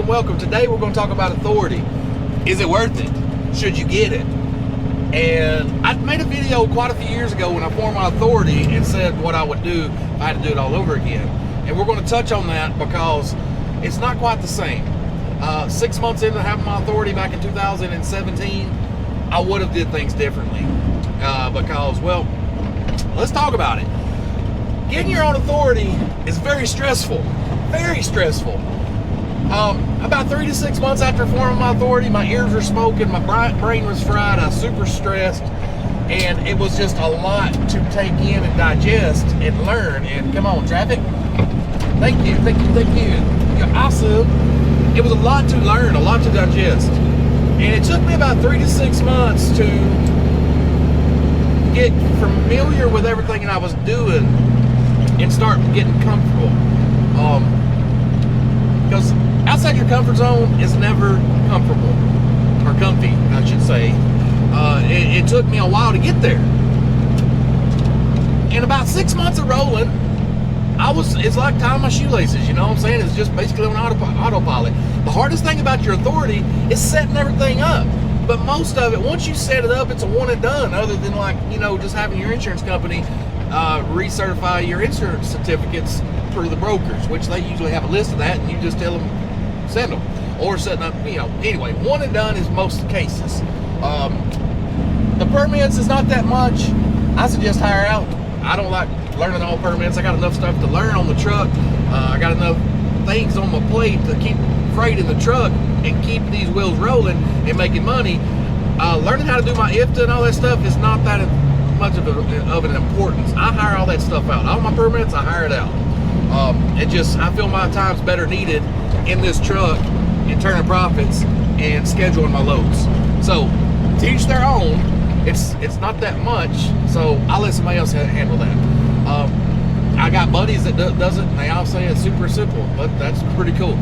welcome. Today we're going to talk about authority. Is it worth it? Should you get it? And I made a video quite a few years ago when I formed my authority and said what I would do if I had to do it all over again. And we're going to touch on that because it's not quite the same. 6 months into having my authority back in 2017, I would have did things differently. Because, well, let's talk about it. Getting your own authority is very stressful. Very stressful. About 3 to 6 months after forming my authority, my ears were smoking, my brain was fried, I was super stressed, and it was just a lot to take in and digest and learn. And come on, traffic. Thank you. You're awesome. It was a lot to learn, a lot to digest. And it took me about 3 to 6 months to get familiar with everything that I was doing and start getting comfortable. Because outside your comfort zone is never comfortable, or comfy, I should say. It took me a while to get there. And about 6 months of rolling, it's like tying my shoelaces, you know what I'm saying? It's just basically on autopilot. The hardest thing about your authority is setting everything up. But most of it, once you set it up, it's a one and done, other than like, you know, just having your insurance company recertify your insurance certificates through the brokers, which they usually have a list of that, and you just tell them, send them. Or setting up, you know, anyway, one and done is most cases. The permits is not that much. I suggest hire out. I don't like learning all permits. I got enough stuff to learn on the truck. I got enough things on my plate to keep freight in the truck and keep these wheels rolling and making money. Learning how to do my IFTA and all that stuff is not that much of an importance. I hire all that stuff out. All my permits, I hire it out. I feel my time's better needed in this truck in turning profits and scheduling my loads. So, to each their own. It's not that much, so I'll let somebody else handle that. I got buddies that does it, and they all say it's super simple, but that's pretty cool.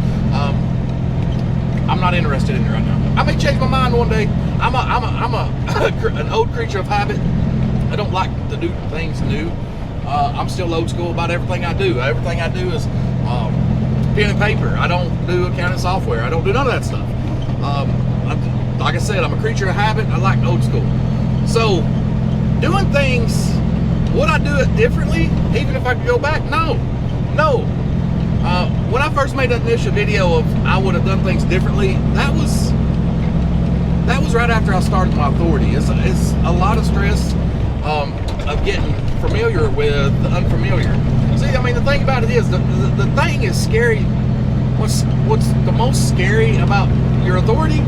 I'm not interested in it right now. I may change my mind one day. I'm an old creature of habit. I don't like to do things new. I'm still old school about everything I do. Everything I do is pen and paper. I don't do accounting software. I don't do none of that stuff. Like I said, I'm a creature of habit. I like old school. So, doing things, would I do it differently, even if I could go back? No. When I first made that initial video of I would have done things differently, that was right after I started my authority. It's a lot of stress of getting familiar with the unfamiliar. See, I mean, the thing about it is, the thing is scary. What's the most scary about your authority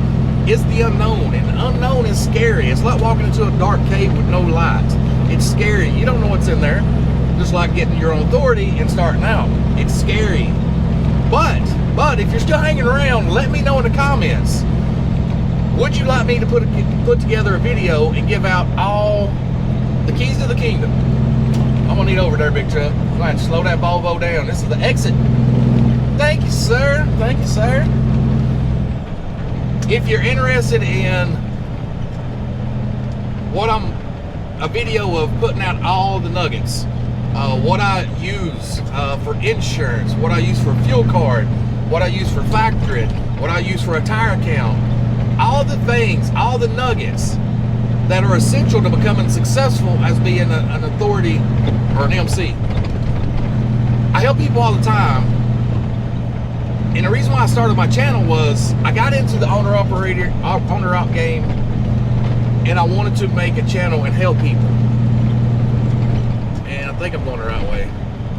is the unknown, and the unknown is scary. It's like walking into a dark cave with no light. It's scary. You don't know what's in there. Just like getting your own authority and starting out. It's scary. But if you're still hanging around, let me know in the comments. Would you like me to put together a video and give out all the keys to the kingdom? I'm gonna need over there, big truck. I'm going to slow that Volvo down. This is the exit. Thank you, sir. Thank you, sir. If you're interested in a video of putting out all the nuggets, what I use for insurance, what I use for a fuel card, what I use for factoring, what I use for a tire account, all the things, all the nuggets that are essential to becoming successful as being an authority or an MC. I help people all the time. And the reason why I started my channel was I got into the owner-op game, and I wanted to make a channel and help people. And I think I'm going the right way.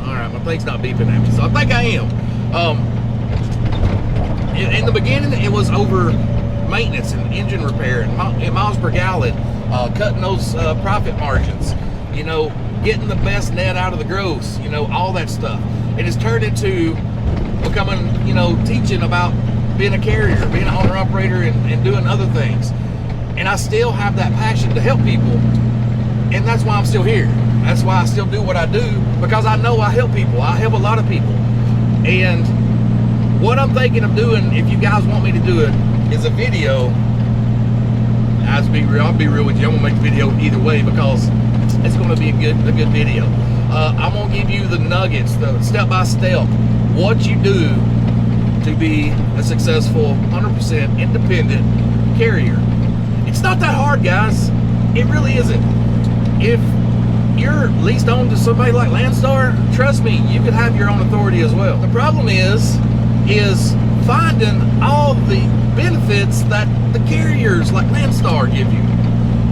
All right, my thing's not beeping at me, so I think I am. In the beginning, it was over maintenance and engine repair and miles per gallon, cutting those profit margins, you know, getting the best net out of the gross, you know, all that stuff. It has turned into becoming, you know, teaching about being a carrier, being an owner-operator, and doing other things. And I still have that passion to help people, and that's why I'm still here. That's why I still do what I do, because I know I help people. I help a lot of people. And what I'm thinking of doing, if you guys want me to do it, is a video. I'll be real with you. I'm gonna make a video either way because it's gonna be a good video. I'm gonna give you the nuggets, the step by step, what you do to be a successful 100% independent carrier. It's not that hard, guys. It really isn't. If you're leased on to somebody like Landstar, trust me, you could have your own authority as well. The problem is finding all the benefits that the carriers like Landstar give you.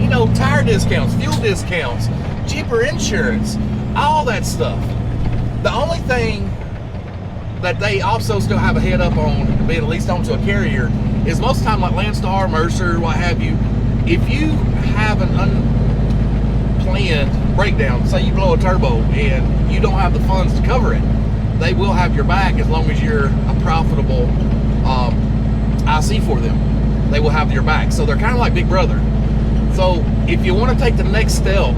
You know, tire discounts, fuel discounts, cheaper insurance, all that stuff. The only thing that they also still have a head up on being leased onto a carrier is most of the time, like Landstar, Mercer, what have you, if you have an unplanned breakdown, say you blow a turbo and you don't have the funds to cover it, they will have your back as long as you're a profitable IC for them. They will have your back. So they're kind of like Big Brother. So if you want to take the next step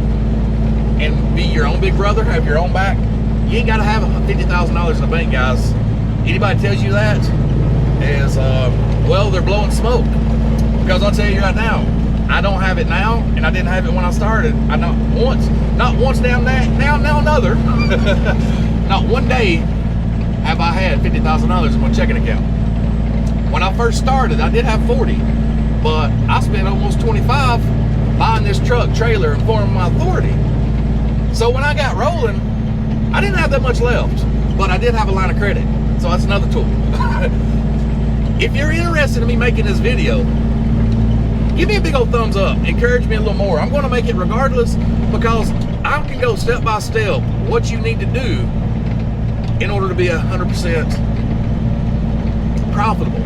and be your own big brother, have your own back, you ain't got to have $50,000 in the bank, guys. Anybody tells you that is, well, they're blowing smoke. Because I'll tell you right now, I don't have it now, and I didn't have it when I started. I not once down that, now another. Not one day have I had $50,000 in my checking account. When I first started, I did have 40, but I spent almost 25 buying this truck, trailer, and forming my authority. So when I got rolling, I didn't have that much left, but I did have a line of credit. So that's another tool. If you're interested in me making this video, give me a big old thumbs up. Encourage me a little more. I'm going to make it regardless, because I can go step by step what you need to do in order to be 100% profitable.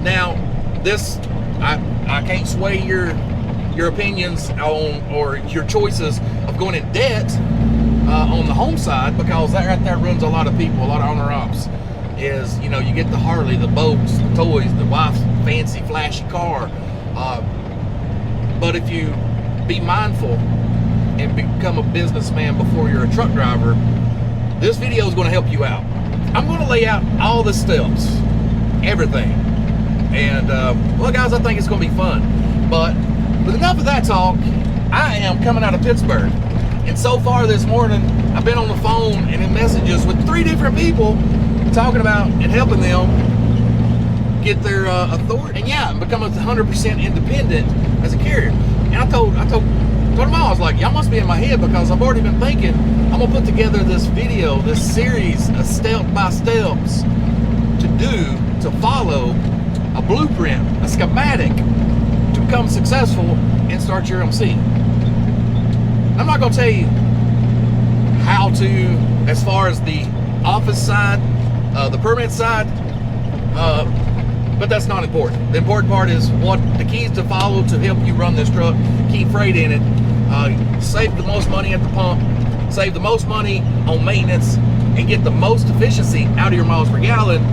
Now, this, I can't sway your opinions on, or your choices of going in debt on the home side, because that right there runs a lot of people, a lot of owner ops. Is, you know, you get the Harley, the boats, the toys, the wife's fancy flashy car. But if you be mindful and become a businessman before you're a truck driver, this video is going to help you out. I'm going to lay out all the steps, everything. And, well, guys, I think it's going to be fun. But with enough of that talk, I am coming out of Pittsburgh. And so far this morning, I've been on the phone and in messages with 3 different people talking about and helping them get their authority. And yeah, become 100% independent as a carrier. And I told them all, I was like, y'all must be in my head, because I've already been thinking, I'm gonna put together this video, this series of step-by-steps to follow, a blueprint, a schematic to become successful and start your MC. I'm not gonna tell you how to, as far as the office side, the permit side, but that's not important. The important part is what the keys to follow to help you run this truck, keep freight in it, save the most money at the pump, save the most money on maintenance, and get the most efficiency out of your miles per gallon.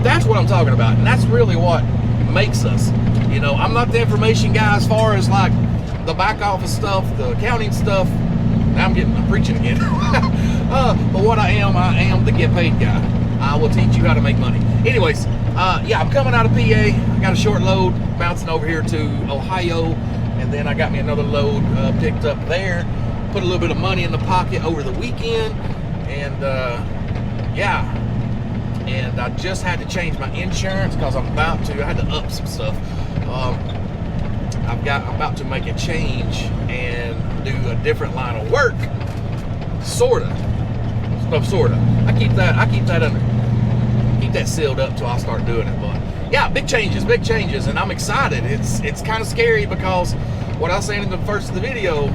That's what I'm talking about, and that's really what makes us. You know, I'm not the information guy as far as like the back office stuff, the accounting stuff. Now I'm preaching again. But what I am the get paid guy. I will teach you how to make money. Anyways, yeah, I'm coming out of PA. I got a short load bouncing over here to Ohio, and then I got me another load picked up there. Put a little bit of money in the pocket over the weekend, and yeah. And I just had to change my insurance because I had to up some stuff. I'm about to make a change and do a different line of work, sorta. I keep that sealed up till I start doing it. But yeah, big changes, and I'm excited. It's kind of scary because what I was saying in the first of the video,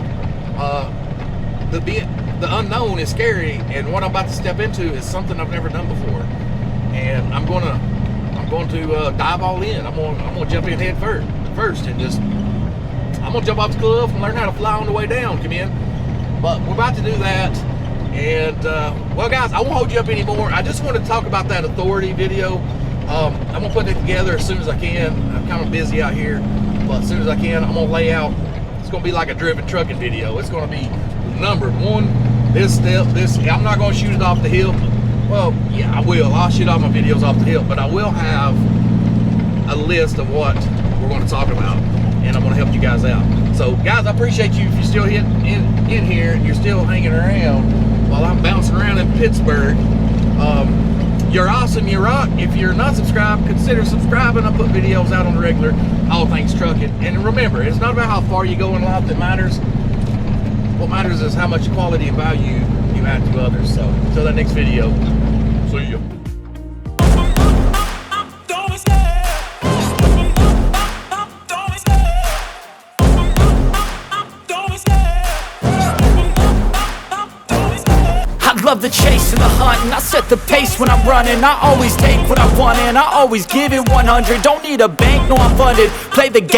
the unknown is scary, and what I'm about to step into is something I've never done before, and I'm going to dive all in. I'm gonna jump in head first, and just I'm gonna jump off the cliff and learn how to fly on the way down. Come in, but we're about to do that. And well, guys, I won't hold you up anymore. I just wanted to talk about that authority video. I'm gonna put it together as soon as I can. I'm kind of busy out here, but as soon as I can, I'm gonna lay out. It's gonna be like a driven trucking video. It's gonna be numbered 1, this step, this. I'm not gonna shoot it off the hip. Well, yeah, I will. I'll shoot all my videos off the hip, but I will have a list of what we're going to talk about, and I'm going to help you guys out. So, guys, I appreciate you if you're still in here and you're still hanging around while I'm bouncing around in Pittsburgh. You're awesome, you rock. If you're not subscribed, consider subscribing. I put videos out on the regular, all things trucking. And remember, it's not about how far you go in life that matters. What matters is how much quality and value you add to others. So, until that next video, see ya. I love the chase and the hunt, and I set the pace when I'm running. I always take what I want and I always give it 100. Don't need a bank, no, I'm funded. Play the game.